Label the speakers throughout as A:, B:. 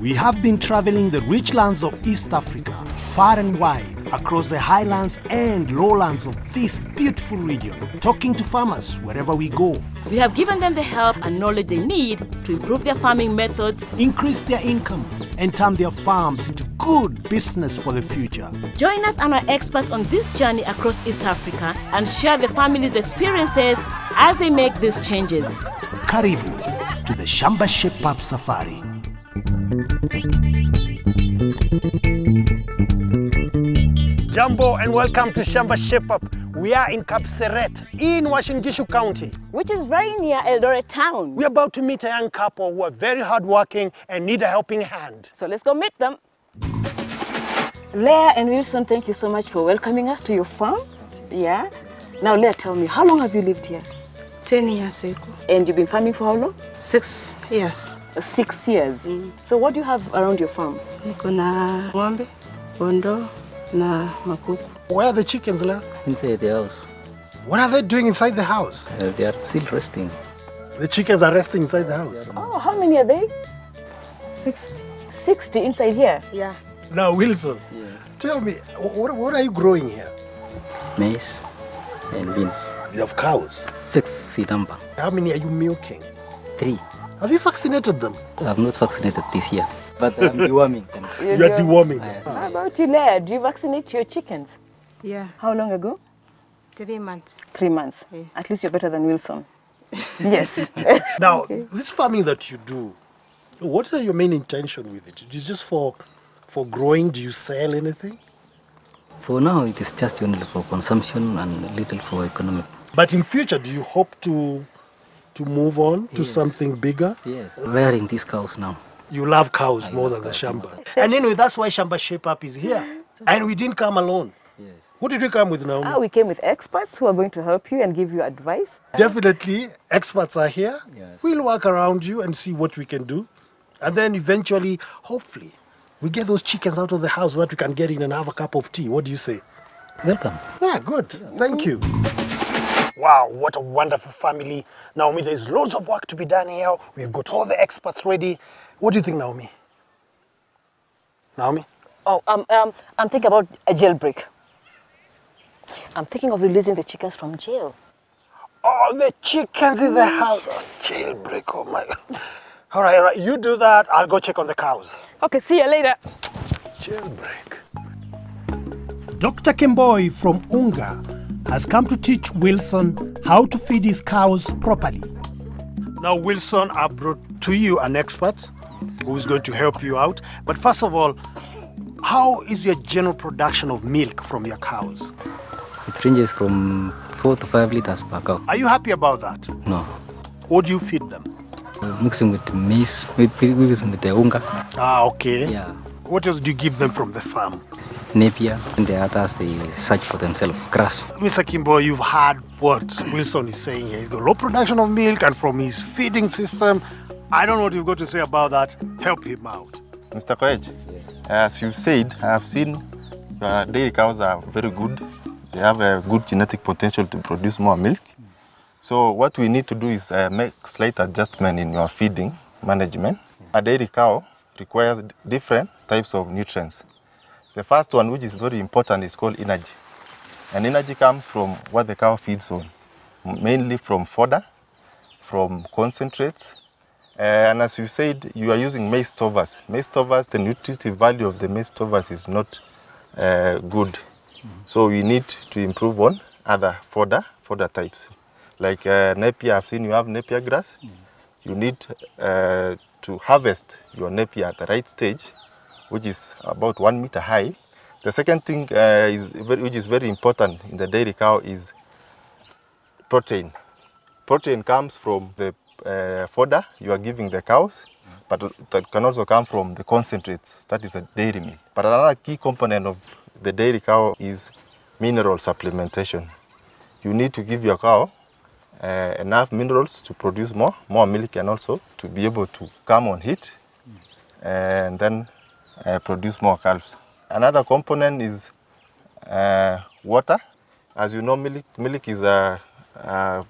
A: We have been traveling the rich lands of East Africa, far and wide, across the highlands and lowlands of this beautiful region, talking to farmers wherever we go.
B: We have given them the help and knowledge they need to improve their farming methods,
A: increase their income, and turn their farms into good business for the future.
B: Join us and our experts on this journey across East Africa and share the family's experiences as they make these changes.
A: Karibu to the Shamba Shape-Up Safari. Jambo and welcome to Shamba Shape-Up. We are in Kapseret in Uasin Gishu County,
B: which is very near Eldoret town.
A: We're about to meet a young couple who are very hardworking and need a helping hand.
B: So let's go meet them. Leah and Wilson, thank you so much for welcoming us to your farm. Yeah. Now Leah, tell me, how long have you lived here?
C: 10 years ago.
B: And you've been farming for how long?
C: 6 years.
B: 6 years. So what do you have around your farm?
C: Niko na ng'ombe, kondoo na makuku.
A: Where are the chickens, Leah?
D: Inside the house.
A: What are they doing inside the house?
D: They are still resting.
A: The chickens are resting inside the house?
B: Oh, how many are they?
C: 60.
B: 60 inside here?
C: Yeah.
A: Now, Wilson, tell me, what are you growing here?
D: Maize and beans.
A: You have cows?
D: 6 in number.
A: How many are you milking?
D: 3.
A: Have you vaccinated them?
D: I have not vaccinated this year, but I'm deworming them.
A: You are deworming them?
D: Yes.
B: How about you, Leah? Do you vaccinate your chickens?
C: Yeah.
B: How long ago?
C: 3 months.
B: 3 months.
C: Yeah.
B: At least you're better than Wilson. Yes.
A: Now, this farming that you do, what are your main intention with it? Is it just for growing? Do you sell anything?
D: For now, it is just only for consumption and a little for economic.
A: But in future, do you hope to move on to something bigger?
D: Yes, rearing these cows now.
A: You love cows more than the Shamba. And anyway, that's why Shamba Shape-Up is here. And we didn't come alone.
D: Yes.
A: Who did we come with now?
B: We came with experts who are going to help you and give you advice.
A: Definitely, experts are here.
D: Yes.
A: We'll work around you and see what we can do. And then eventually, hopefully, we get those chickens out of the house so that we can get in and have a cup of tea. What do you say?
D: Welcome.
A: Yeah, good. Thank you. Wow, what a wonderful family. Naomi, there's loads of work to be done here. We've got all the experts ready. What do you think, Naomi? Naomi?
B: Oh, I'm thinking about a jailbreak. I'm thinking of releasing the chickens from jail.
A: Oh, the chickens in the house. Jailbreak, oh my God. All right, you do that. I'll go check on the cows.
B: Okay, see you later.
A: Jailbreak. Dr. Kemboy from Unga has come to teach Wilson how to feed his cows properly. Now, Wilson, I brought to you an expert who is going to help you out. But first of all, how is your general production of milk from your cows?
D: It ranges from 4 to 5 liters per cow.
A: Are you happy about that?
D: No.
A: What do you feed them?
D: Mixing with maize, mixing with the unga.
A: Ah, okay.
D: Yeah.
A: What else do you give them from the farm?
D: Napier, and the others they search for themselves, grass.
A: Mr. Kimbo, you've heard what Wilson is saying here. He's got low production of milk and from his feeding system. I don't know what you've got to say about that. Help him out.
E: Mr. Koech, as you've said, I have seen dairy cows are very good. They have a good genetic potential to produce more milk. So what we need to do is make slight adjustment in your feeding management. A dairy cow requires different types of nutrients. The first one, which is very important, is called energy. And energy comes from what the cow feeds on, mainly from fodder, from concentrates. And as you said, you are using maize stovers. Maize stovers, the nutritive value of the maize stovers is not good. So we need to improve on other fodder types. Like napier, I've seen you have napier grass. You need to harvest your napier at the right stage, which is about 1 meter high. The second thing which is very important in the dairy cow is protein. Protein comes from the fodder you are giving the cows, but that can also come from the concentrates, that is a dairy meal. But another key component of the dairy cow is mineral supplementation. You need to give your cow enough minerals to produce more milk and also to be able to come on heat and then produce more calves. Another component is water. As you know, milk is a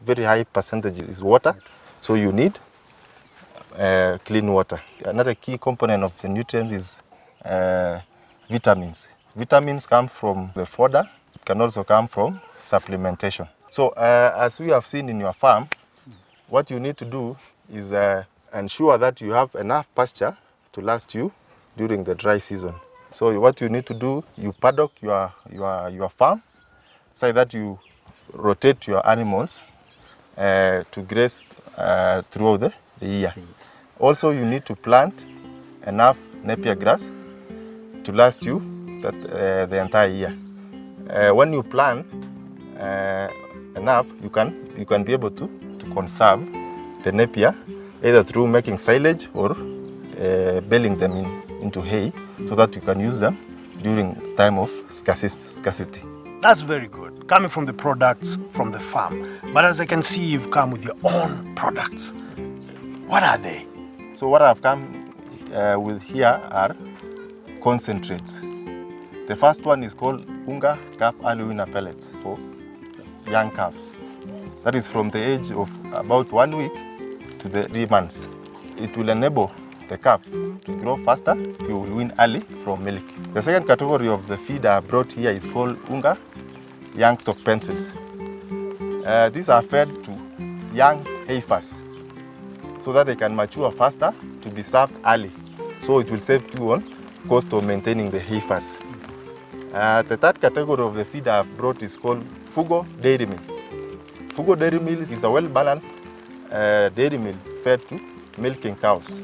E: very high percentage is water, so you need clean water. Another key component of the nutrients is vitamins. Vitamins come from the fodder. It can also come from supplementation. So as we have seen in your farm, what you need to do is ensure that you have enough pasture to last you during the dry season. So what you need to do, you paddock your farm so that you rotate your animals to graze throughout the year. Also, you need to plant enough napier grass to last you the entire year. When you plant enough, you can be able to conserve the napier either through making silage or baling them into hay so that you can use them during time of scarcity.
A: That's very good, coming from the products from the farm. But as I can see, you've come with your own products. What are they?
E: So what I've come with here are concentrates. The first one is called Unga Calf Early Winner Pellets for young calves. That is from the age of about 1 week to the 3 months. It will enable the calf to grow faster. You will win early from milk. The second category of the feed I brought here is called Unga Young Stock Pencils. These are fed to young heifers so that they can mature faster to be served early. So it will save you on cost of maintaining the heifers. The third category of the feed I have brought is called Fugo Dairy Meal. Fugo Dairy Meal is a well-balanced dairy meal fed to milking cows.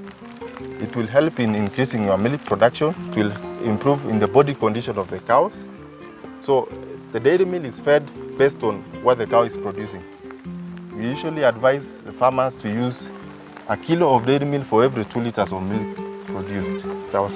E: It will help in increasing your milk production. It will improve in the body condition of the cows. So the dairy meal is fed based on what the cow is producing. We usually advise the farmers to use 1 kilo of dairy meal for every 2 liters of milk produced. Sawa.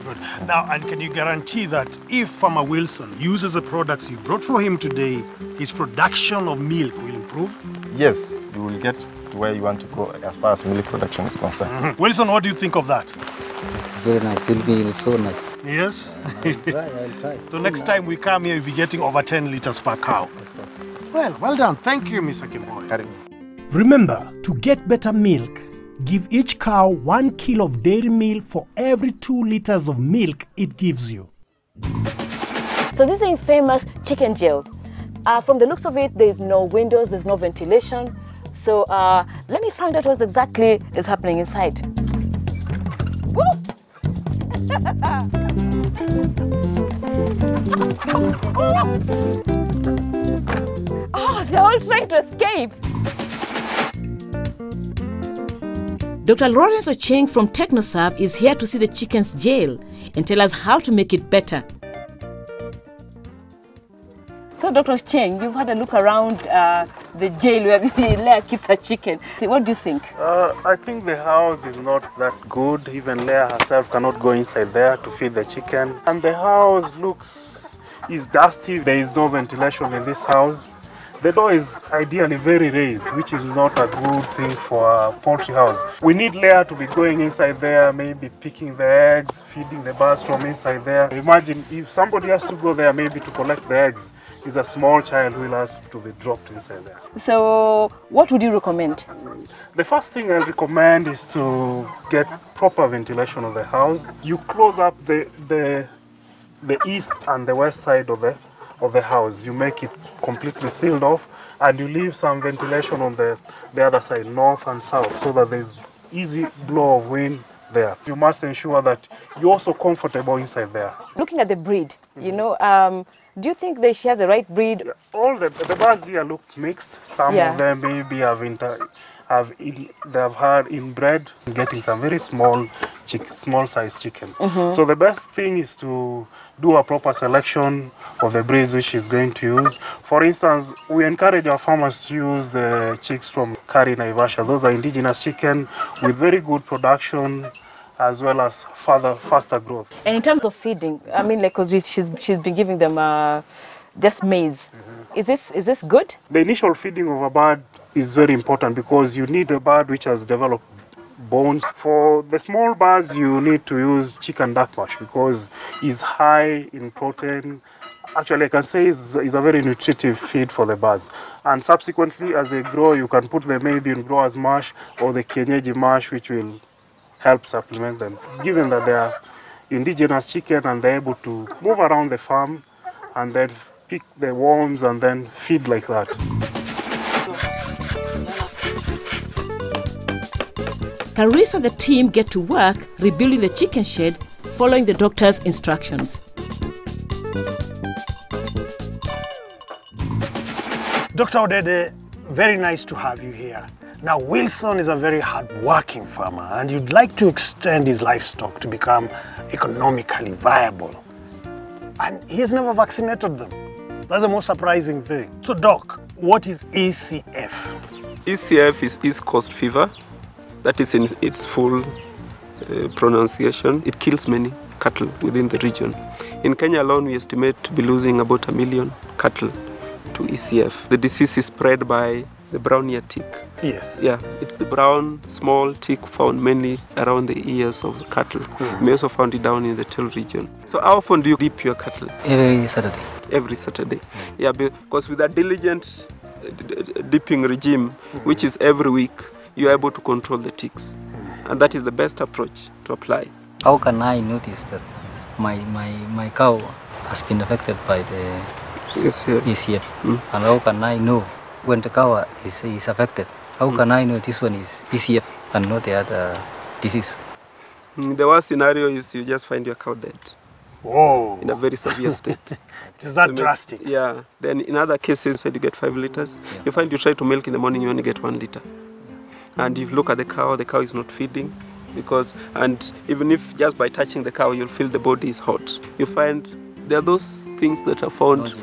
A: Good. Now, and can you guarantee that if Farmer Wilson uses the products you brought for him today, his production of milk will improve?
E: Yes, you will get to where you want to go as far as milk production is concerned.
A: Wilson, what do you think of that?
D: It's very nice. Will be so nice.
A: Yes?
D: I'll try.
A: So next time we come here, we'll be getting over 10 liters per cow. Well done. Thank you, Mr. Kimboy. Remember, to get better milk, give each cow 1 kilo of dairy meal for every 2 liters of milk it gives you.
B: So this is the infamous chicken jail. From the looks of it, there's no windows, there's no ventilation. So let me find out what exactly is happening inside. Woo! Oh, they're all trying to escape. Dr. Lawrence Ocheng from TechnoServe is here to see the chicken's jail and tell us how to make it better. So, Dr. Ocheng, you've had a look around the jail where Leah keeps her chicken. What do you think?
F: I think the house is not that good. Even Leah herself cannot go inside there to feed the chicken. And the house is dusty. There is no ventilation in this house. The door is ideally very raised, which is not a good thing for a poultry house. We need Leah to be going inside there, maybe picking the eggs, feeding the birds from inside there. Imagine if somebody has to go there maybe to collect the eggs, it's a small child who will ask to be dropped inside there.
B: So, what would you recommend?
F: The first thing I recommend is to get proper ventilation of the house. You close up the east and the west side of the house. You make it completely sealed off and you leave some ventilation on the other side, north and south, so that there's easy blow of wind there. You must ensure that you're also comfortable inside there.
B: Looking at the breed, you know, do you think that she has the right breed?
F: Yeah, all the birds here look mixed. Some of them maybe they have had inbred, getting some very small size chicken. So the best thing is to do a proper selection of the breeds which she's going to use. For instance, we encourage our farmers to use the chicks from Kari Naivasha. Those are indigenous chicken with very good production as well as faster growth.
B: And in terms of feeding, I mean, like, because she's been giving them just maize. Is this good?
F: The initial feeding of a bird is very important because you need a bird which has developed bones. For the small birds, you need to use chicken duck mash because it's high in protein. Actually, I can say it's a very nutritive feed for the birds. And subsequently, as they grow, you can put them maybe in growers mash or the kienyeji mash, which will help supplement them. Given that they are indigenous chicken and they're able to move around the farm and then pick the worms and then feed like that.
B: Carissa and the team get to work rebuilding the chicken shed following the doctor's instructions.
A: Dr. Odede, very nice to have you here. Now, Wilson is a very hard-working farmer and you'd like to extend his livestock to become economically viable. And he has never vaccinated them. That's the most surprising thing. So, Doc, what is E.C.F?
G: E.C.F is East Coast fever. That is in its full pronunciation. It kills many cattle within the region. In Kenya alone, we estimate to be losing about 1 million cattle to E.C.F. The disease is spread by the brown ear tick.
A: Yes.
G: Yeah, it's the brown, small tick found mainly around the ears of cattle. You may also find it down in the tail region. So how often do you dip your cattle?
D: Every Saturday.
G: Every Saturday. Yeah, because with a diligent dipping regime, which is every week, you are able to control the ticks. And that is the best approach to apply.
D: How can I notice that my cow has been affected by the E.C.F? And how can I know when the cow is affected? How can I know this one is E.C.F and not the other disease?
G: The worst scenario is you just find your cow dead.
A: Whoa.
G: In a very severe state.
A: Is that drastic?
G: Yeah. Then in other cases, you get 5 liters. Yeah. You find you try to milk in the morning, you only get 1 liter. And if you look at the cow is not feeding. And even if just by touching the cow, you'll feel the body is hot. You find there are those things that are found,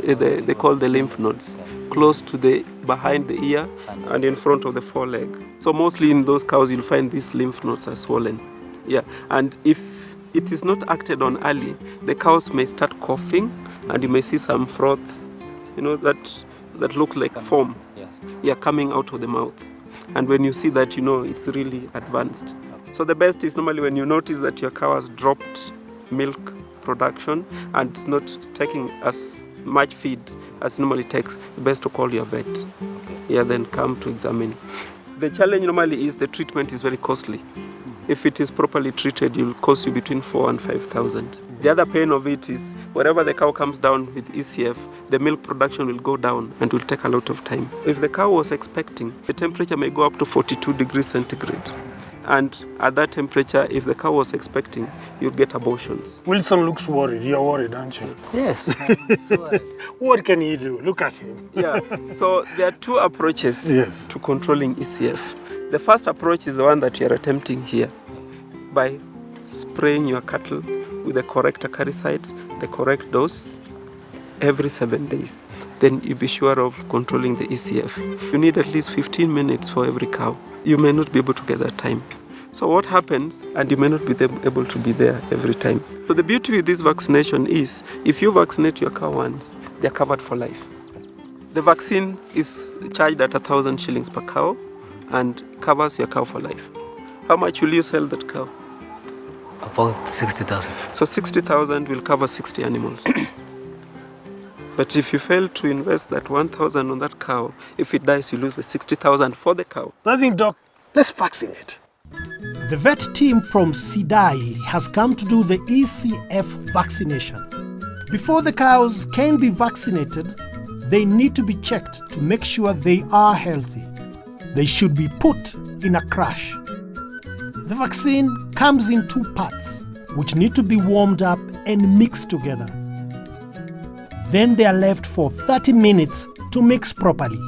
G: they call the lymph nodes, close to behind the ear and in front of the foreleg. So mostly in those cows, you'll find these lymph nodes are swollen. Yeah. And if it is not acted on early, the cows may start coughing and you may see some froth, that looks like foam, coming out of the mouth. And when you see that, it's really advanced. So the best is normally when you notice that your cow has dropped milk production and it's not taking as much feed as normally takes, the best to call your vet. Yeah, then come to examine. The challenge normally is the treatment is very costly. If it is properly treated, it will cost you between 4,000 and 5,000. The other pain of it is wherever the cow comes down with E.C.F, the milk production will go down and will take a lot of time. If the cow was expecting, the temperature may go up to 42 degrees centigrade. And at that temperature, if the cow was expecting, you'll get abortions.
A: Wilson looks worried. You're worried, aren't you?
D: Yes.
A: What can he do? Look at him.
G: Yeah. So there are 2 approaches to controlling E.C.F. The first approach is the one that you are attempting here by spraying your cattle with the correct acaricide, the correct dose, every 7 days. Then you'll be sure of controlling the E.C.F. You need at least 15 minutes for every cow. You may not be able to get that time. So what happens, and you may not be able to be there every time. So the beauty with this vaccination is, if you vaccinate your cow once, they're covered for life. The vaccine is charged at 1,000 shillings per cow and covers your cow for life. How much will you sell that cow?
D: About 60,000.
G: So 60,000 will cover 60 animals. But if you fail to invest that 1,000 on that cow, if it dies, you lose the 60,000 for the cow.
A: I think, Doc, let's vaccinate. The vet team from Sidai has come to do the E.C.F vaccination. Before the cows can be vaccinated, they need to be checked to make sure they are healthy. They should be put in a crush. The vaccine comes in 2 parts, which need to be warmed up and mixed together. Then they are left for 30 minutes to mix properly.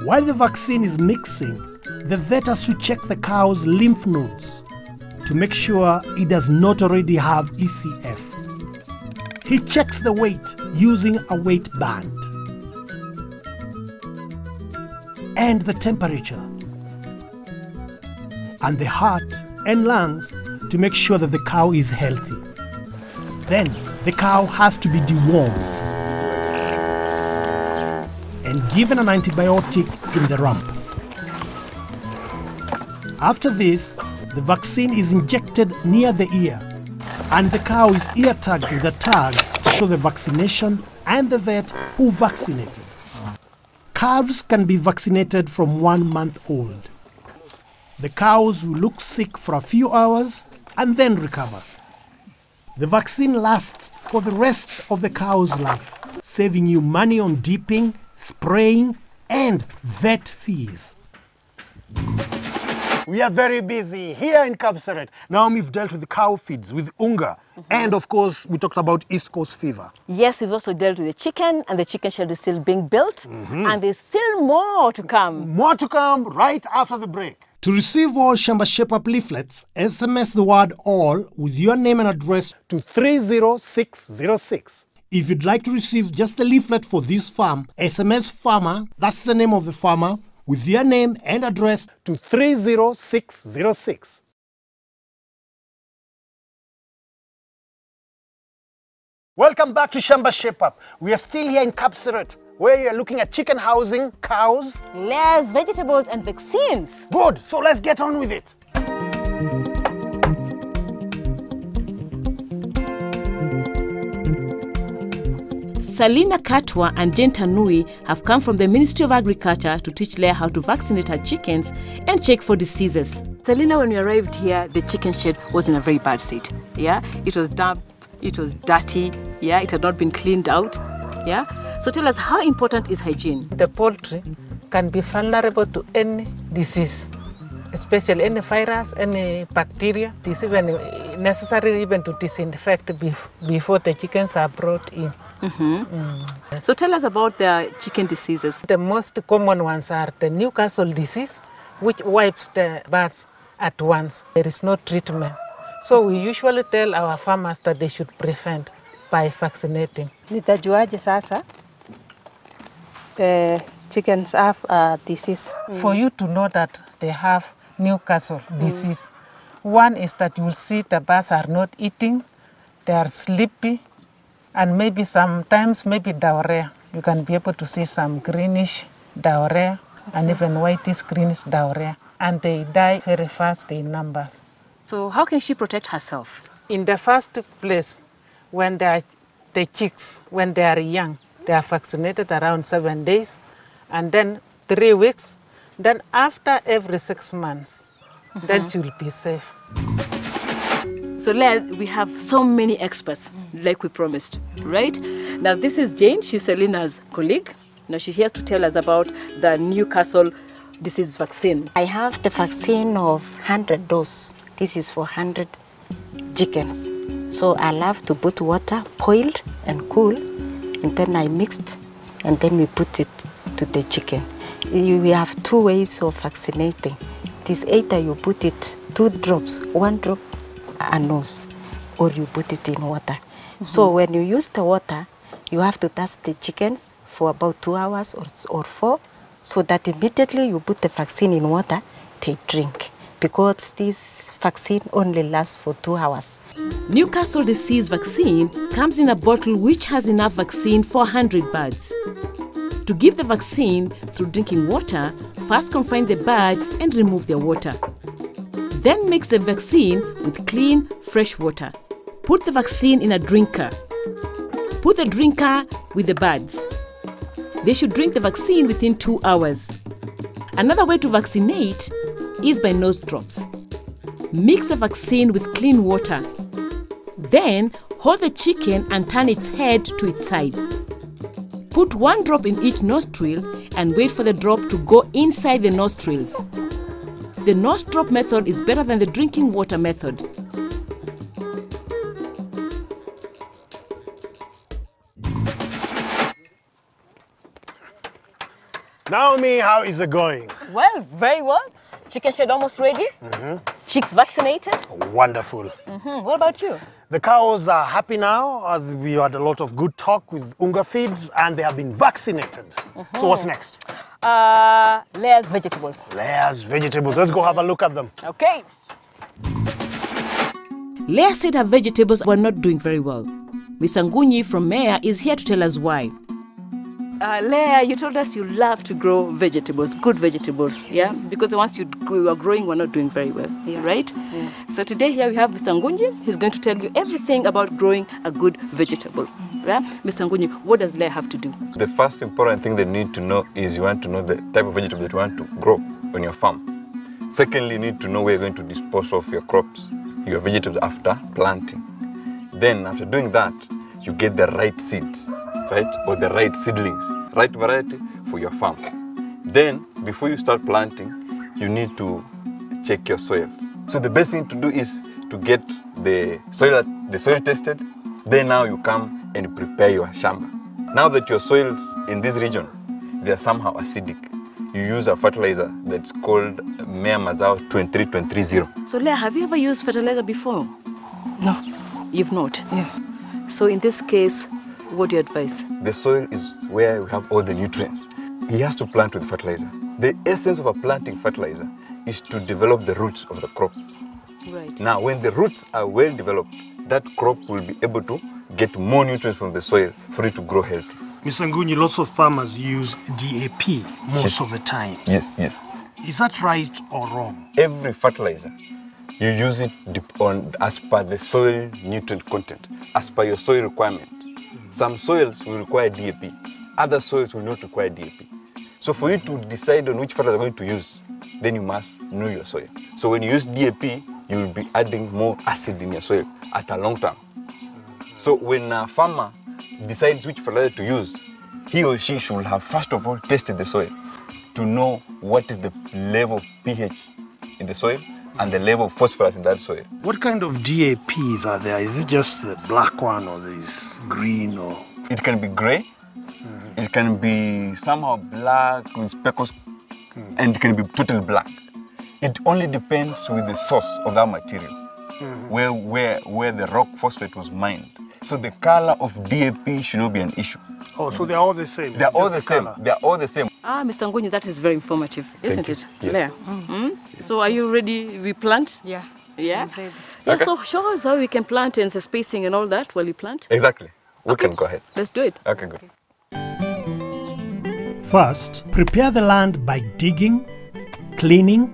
A: While the vaccine is mixing, the vet has to check the cow's lymph nodes to make sure it does not already have E.C.F. He checks the weight using a weight band and the temperature and the heart and lungs to make sure that the cow is healthy. Then the cow has to be dewormed and given an antibiotic in the rump. After this, the vaccine is injected near the ear, and the cow is ear tagged with a tag to show the vaccination and the vet who vaccinated. Calves can be vaccinated from 1 month old. The cows will look sick for a few hours and then recover. The vaccine lasts for the rest of the cow's life, saving you money on dipping, spraying, and vet fees. We are very busy here in Kapseret. Now we've dealt with the cow feeds, with unga, and of course we talked about East Coast fever.
B: Yes, we've also dealt with the chicken, and the chicken shed is still being built, and there's still more to come.
A: More to come right after the break. To receive all Shamba Shape-Up leaflets, SMS the word all with your name and address to 30606. If you'd like to receive just the leaflet for this farm, SMS farmer, that's the name of the farmer, with their name and address to 30606. Welcome back to Shamba Shape-Up. We are still here in Kapseret, where you are looking at chicken housing, cows,
B: Leah's vegetables and vaccines.
A: Good, so let's get on with it.
B: Salina Katwa and Jane Tanui have come from the Ministry of Agriculture to teach Leah how to vaccinate her chickens and check for diseases. Salina, when we arrived here, the chicken shed was in a very bad state. Yeah, it was damp, it was dirty. Yeah, it had not been cleaned out. Yeah, so tell us, how important is hygiene?
H: The poultry can be vulnerable to any disease, especially any virus, any bacteria. It is even necessary even to disinfect before the chickens are brought in. Yes.
B: So tell us about the chicken diseases.
H: The most common ones are the Newcastle disease, which wipes the birds at once. There is no treatment. So we usually tell our farmers that they should prevent by vaccinating.
C: Nitajuaje sasa the chickens have a disease?
H: For you to know that they have Newcastle disease, one is that you will see the birds are not eating, they are sleepy, and maybe sometimes maybe diarrhea. You can be able to see some greenish diarrhea and even whitish greenish diarrhea. And they die very fast in numbers.
B: So how can she protect herself?
H: In the first place, when they are the chicks, when they are young, they are vaccinated around 7 days, and then 3 weeks. Then after every 6 months, then she will be safe.
B: So Leah, we have so many experts, like we promised, right? Now this is Jane, she's Selina's colleague. Now she's here to tell us about the Newcastle disease vaccine.
I: I have the vaccine of 100 doses. This is for 100 chickens. So I love to put water, boiled and cool, and then I mixed, and then we put it to the chicken. We have 2 ways of vaccinating. It is either you put it 2 drops, 1 drop a nose, or you put it in water. So when you use the water, you have to touch the chickens for about 2 hours or 4, so that immediately you put the vaccine in water, they drink, because this vaccine only lasts for 2 hours.
B: Newcastle disease vaccine comes in a bottle which has enough vaccine for 100 birds. To give the vaccine through drinking water, first confine the birds and remove their water. Then mix the vaccine with clean, fresh water. Put the vaccine in a drinker. Put the drinker with the birds. They should drink the vaccine within 2 hours. Another way to vaccinate is by nose drops. Mix the vaccine with clean water. Then hold the chicken and turn its head to its side. Put 1 drop in each nostril and wait for the drop to go inside the nostrils. The nose drop method is better than the drinking water method.
A: Naomi, how is it going?
B: Well, very well. Chicken shed almost ready. Chicks vaccinated.
A: Wonderful.
B: What about you?
A: The cows are happy now. We had a lot of good talk with Unga feeds, and they have been vaccinated. So what's next?
B: Leah's vegetables.
A: Leah's vegetables. Let's go have a look at them.
B: Okay. Leah said her vegetables were not doing very well. Miss Angunyi from Mayor is here to tell us why. Leah, you told us you love to grow vegetables, good vegetables, yeah? Because the ones you are growing were not doing very well, right? Yeah. So today here we have Mr. Ngunji. He's going to tell you everything about growing a good vegetable. Yeah? Mr. Ngunji, what does Leah have to do?
J: The first important thing they need to know is you want to know the type of vegetable that you want to grow on your farm. Secondly, you need to know where you're going to dispose of your crops, your vegetables after planting. Then after doing that, you get the right seeds, right? Or the right seedlings, right variety for your farm. Then, before you start planting, you need to check your soil. So the best thing to do is to get the soil tested. Then now you come and prepare your shamba. Now that your soils in this region, they are somehow acidic, you use a fertilizer that's called Mea Mazao 23230.
B: So Leah, have you ever used fertilizer before?
C: No.
B: You've not?
C: Yes.
B: So in this case, what do you advise?
J: The soil is where we have all the nutrients. He has to plant with fertilizer. The essence of a planting fertilizer is to develop the roots of the crop.
B: Right.
J: Now, when the roots are well developed, that crop will be able to get more nutrients from the soil for it to grow healthy.
A: Mr. Ngunyi, lots of farmers use DAP most of the time.
J: Yes, yes.
A: Is that right or wrong?
J: Every fertilizer, you use it as per the soil nutrient content, as per your soil requirement. Some soils will require DAP, other soils will not require DAP. So for you to decide on which fertilizer you're going to use, then you must know your soil. So when you use DAP, you will be adding more acid in your soil at a long term. So when a farmer decides which fertilizer to use, he or she should have first of all tested the soil to know what is the level of pH in the soil and the level of phosphorus in that soil.
A: What kind of DAPs are there? Is it just the black one or this green or?
J: It can be gray, it can be somehow black with speckles, and it can be totally black. It only depends with the source of that material, where the rock phosphate was mined. So the color of DAP should not be an issue.
A: Oh, so they're all the same?
J: They're all the same. They're all the same.
B: Ah, Mr. Ngunyi, that is very informative, isn't it?
J: Yes.
B: So are you ready? We plant?
C: Yeah.
B: Yeah?
C: I'm ready.
B: Yeah,
J: Okay.
B: so show us how we can plant and the spacing and all that while you plant.
J: Exactly. We can go ahead.
B: Let's do it.
J: Okay, good.
A: First, prepare the land by digging, cleaning,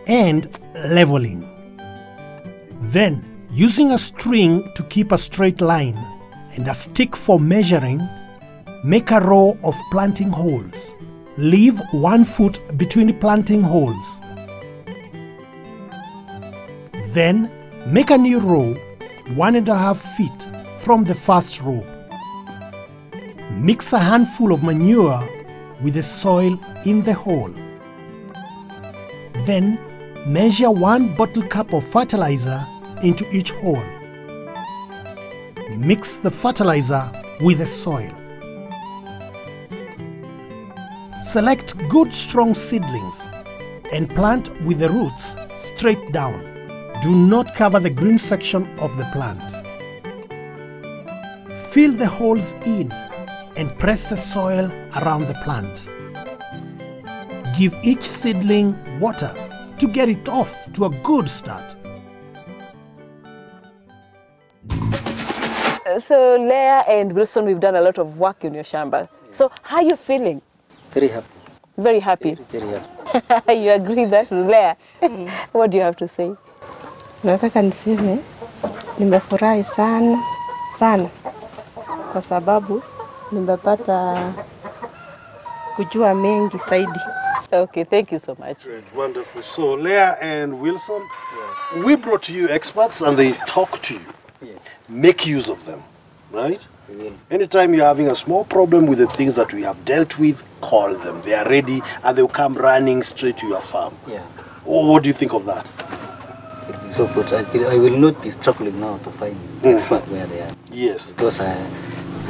A: and leveling. Then, using a string to keep a straight line and a stick for measuring, make a row of planting holes. Leave 1 foot between planting holes. Then, make a new row 1.5 feet from the first row. Mix a handful of manure with the soil in the hole. Then, measure 1 bottle cup of fertilizer into each hole. Mix the fertilizer with the soil. Select good strong seedlings and plant with the roots straight down. Do not cover the green section of the plant. Fill the holes in and press the soil around the plant. Give each seedling water to get it off to a good start.
B: So Leah and Wilson, we've done a lot of work in your shamba. So how are you feeling?
D: Very happy.
B: Very happy.
D: Very happy.
B: You agree that, Leah? What do you have to say?
C: Nataka niseme nimefurahi sana sana kwa sababu nimepata kujua mengi zaidi.
B: Okay, thank you so much.
A: Great, wonderful. So Leah and Wilson, we brought to you experts and they talk to you.
D: Yeah.
A: Make use of them, right?
D: We will.
A: Anytime you're having a small problem with the things that we have dealt with, call them. They are ready and they'll come running straight to your farm.
D: Yeah.
A: Oh, what do you think of that?
D: It will be so good. I will not be struggling now to find experts where they are.
A: Yes.
D: Because I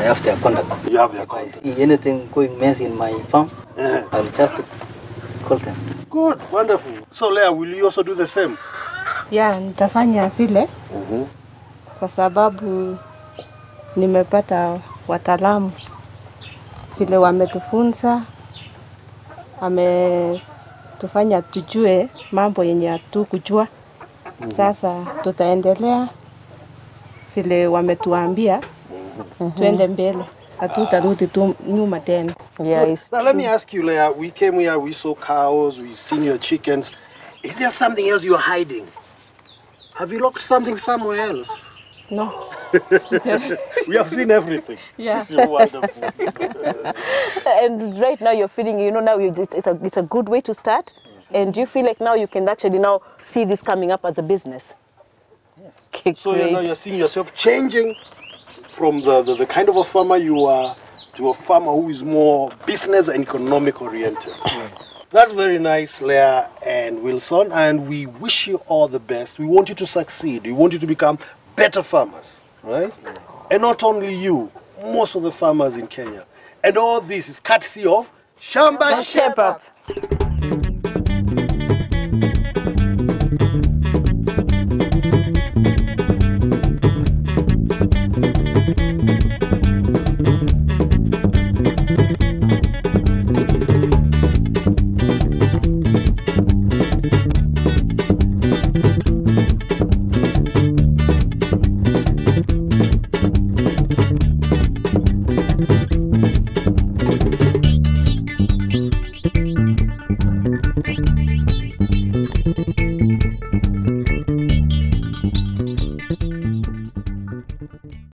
D: have their contacts.
A: You have their
D: If I
A: contact.
D: see anything going messy in my farm, I'll just call them.
A: Good, wonderful. So Leah, will you also do the same?
C: Ya, nitafanya vile kwa sababu nimepata wataalamu vile wametufunza, ametufanya tujue mambo yenye hatukujua. Sasa tutaendelea vile wametuambia, tuende mbele, hatutarudi tu nyuma tena.
B: Yeah, it's
A: Now, let me ask you, Leah, we came here, we saw cows, we seen your chickens. Is there something else you're hiding? Have you locked something somewhere else?
B: No.
A: We have seen everything.
B: Yeah.
A: You're wonderful.
B: And right now you're feeling, now it's a good way to start. And do you feel like now you can actually now see this coming up as a business?
A: Yes.
B: Okay,
A: so
B: great.
A: now you're seeing yourself changing from the kind of a farmer you are to a farmer who is more business and economic oriented. Yes. That's very nice, Leah and Wilson, and we wish you all the best. We want you to succeed. We want you to become better farmers, right? Yes. And not only you, most of the farmers in Kenya. And all this is courtesy of Shamba
B: Shape Up.